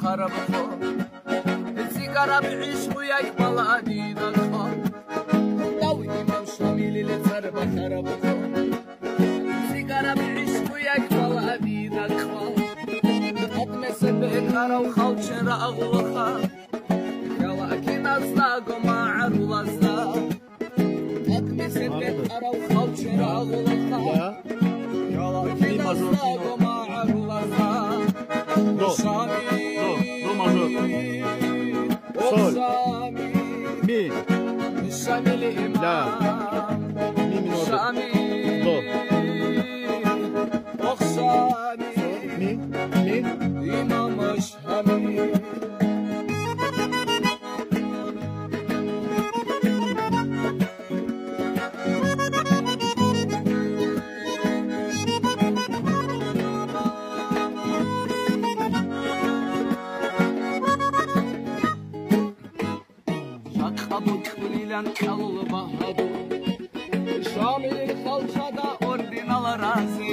خراب خو سيجارة بعيش وياك بلادينا خو لو إمام شامل لتربة خراب خو سيجارة بعيش وياك بلادينا خو أتمسك بإكارة وخلشنا أغلقها لكن أصلاقو ما عرولازا أتمسك بإكارة وخلشنا أغلقها لكن أصلاقو ما عرولازا Do major. Sol. Mi. La. Mi minore. Do. Mi. Kallı bahadır Şamil kalçada ordinal razı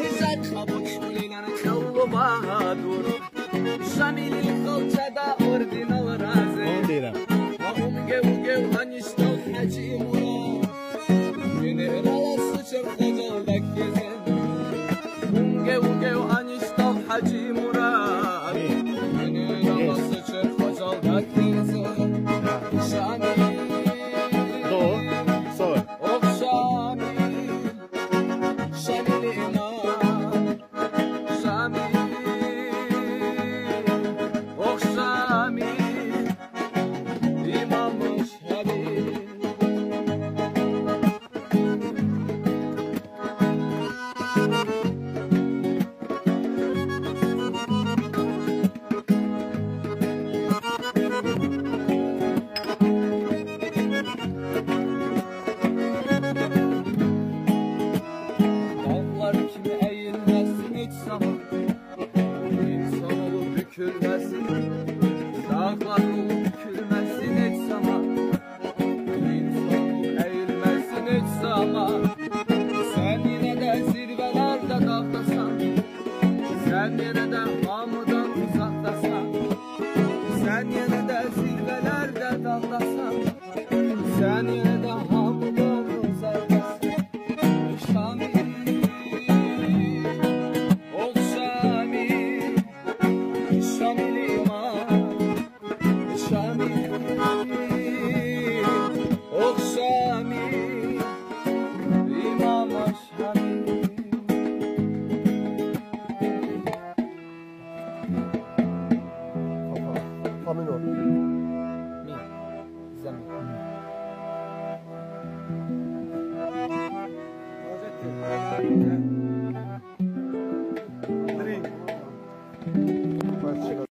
Güzel kabuçluyla kallı bahadır Şamil kalçada ordinal razı Vahum gev haniştal hacimura Generala sıçır kajaldak gezen Gev haniştal hacimura Generala sıçır kajaldak gezen Şamil Dağlar olup bükülmesin hiç zaman İnsan olup eğilmesin hiç zaman Sen yine de zirvelerde dağdasan Sen yine de hamıdan uzaktasan Sen yine